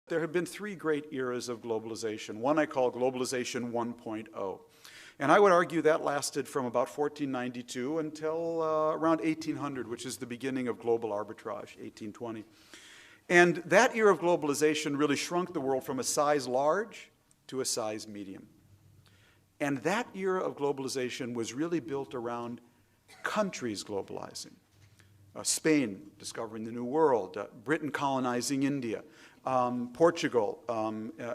There have been three great eras of globalization. One I call Globalization 1.0. And I would argue that lasted from about 1492 until around 1800, which is the beginning of global arbitrage, 1820. And that era of globalization really shrunk the world from a size large to a size medium. And that era of globalization was really built around countries globalizing. Spain discovering the New World, Britain colonizing India, Portugal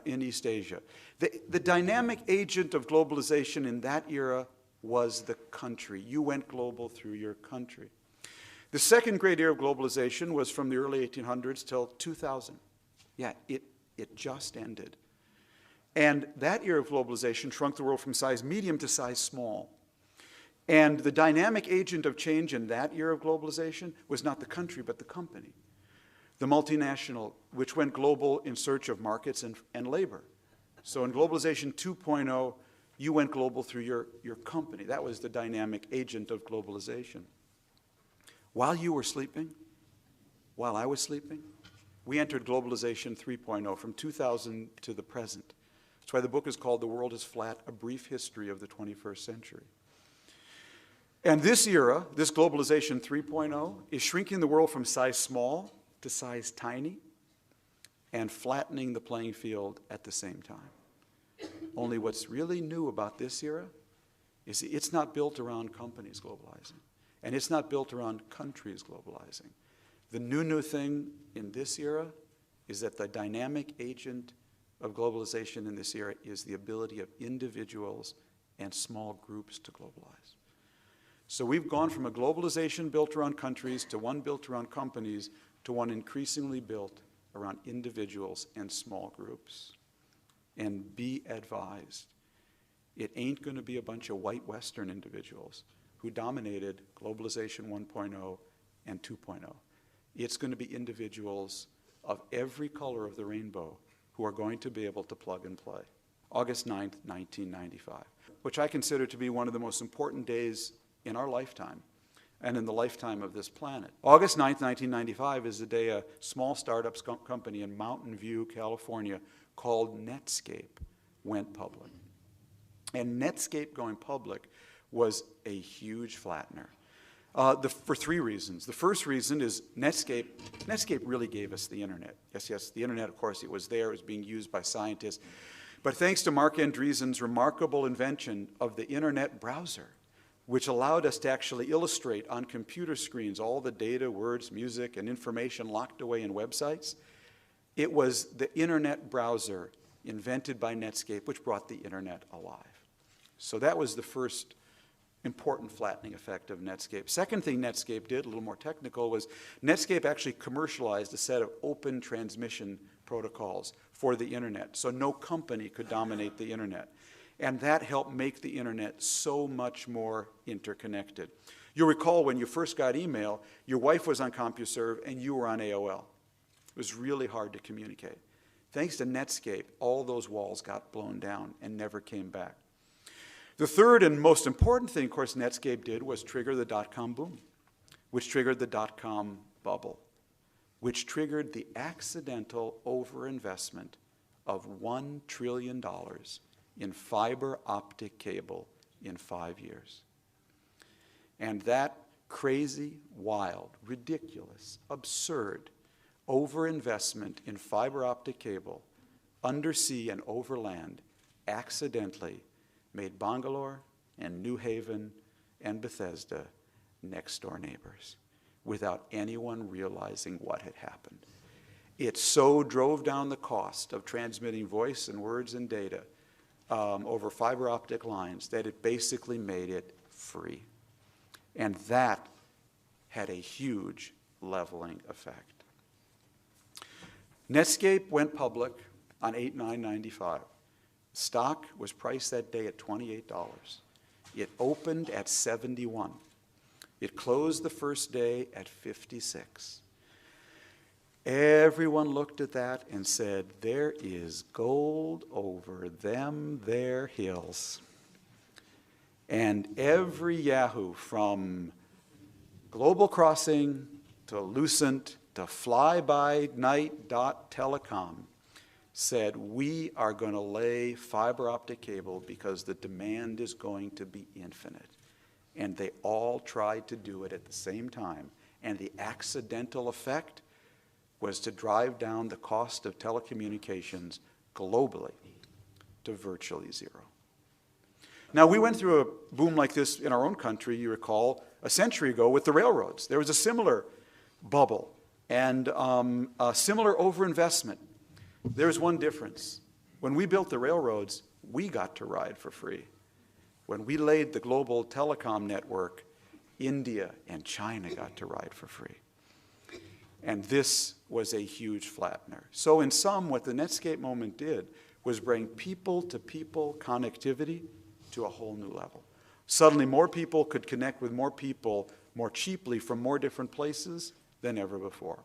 in East Asia. The dynamic agent of globalization in that era was the country. You went global through your country. The second great era of globalization was from the early 1800s till 2000. Yeah, it just ended. And that era of globalization shrunk the world from size medium to size small. And the dynamic agent of change in that era of globalization was not the country, but the company. The multinational, which went global in search of markets and labor. So in Globalization 2.0, you went global through your company. That was the dynamic agent of globalization. While you were sleeping, while I was sleeping, we entered Globalization 3.0 from 2000 to the present. That's why the book is called The World is Flat, A Brief History of the 21st Century. And this era, this Globalization 3.0, is shrinking the world from size small to size tiny and flattening the playing field at the same time. Only what's really new about this era is it's not built around companies globalizing, and it's not built around countries globalizing. The new thing in this era is that the dynamic agent of globalization in this era is the ability of individuals and small groups to globalize. So we've gone from a globalization built around countries to one built around companies to one increasingly built around individuals and small groups. And be advised, it ain't going to be a bunch of white Western individuals who dominated Globalization 1.0 and 2.0. It's going to be individuals of every color of the rainbow who are going to be able to plug and play. August 9th, 1995, which I consider to be one of the most important days in our lifetime and in the lifetime of this planet. August 9th, 1995 is the day a small startup company in Mountain View, California called Netscape went public. And Netscape going public was a huge flattener for three reasons. The first reason is Netscape really gave us the internet. Yes, the internet, of course, it was there, it was being used by scientists. But thanks to Marc Andreessen's remarkable invention of the internet browser, which allowed us to actually illustrate on computer screens all the data, words, music, and information locked away in websites. It was the internet browser invented by Netscape which brought the internet alive. So that was the first important flattening effect of Netscape. Second thing Netscape did, a little more technical, was Netscape actually commercialized a set of open transmission protocols for the internet. So no company could dominate the internet. And that helped make the internet so much more interconnected. You'll recall when you first got email, your wife was on CompuServe and you were on AOL. It was really hard to communicate. Thanks to Netscape, all those walls got blown down and never came back. The third and most important thing, of course, Netscape did was trigger the dot-com boom, which triggered the dot-com bubble, which triggered the accidental overinvestment of $1 trillion in fiber optic cable in 5 years. And that crazy, wild, ridiculous, absurd overinvestment in fiber optic cable, undersea and overland, accidentally made Bangalore and New Haven and Bethesda next-door neighbors without anyone realizing what had happened. It so drove down the cost of transmitting voice and words and data over fiber optic lines that it basically made it free. And that had a huge leveling effect. Netscape went public on 8/9/95. Stock was priced that day at $28. It opened at 71. It closed the first day at 56. Everyone looked at that and said, there is gold over them there hills. And every Yahoo, from Global Crossing to Lucent to Fly-By-Night.Telecom, said, we are going to lay fiber optic cable because the demand is going to be infinite. And they all tried to do it at the same time. And the accidental effect was to drive down the cost of telecommunications globally to virtually zero. Now, we went through a boom like this in our own country, you recall, a century ago with the railroads. There was a similar bubble and a similar overinvestment. There's one difference. When we built the railroads, we got to ride for free. When we laid the global telecom network, India and China got to ride for free. And this was a huge flattener. So in sum, what the Netscape moment did was bring people-to-people connectivity to a whole new level. Suddenly, more people could connect with more people more cheaply from more different places than ever before.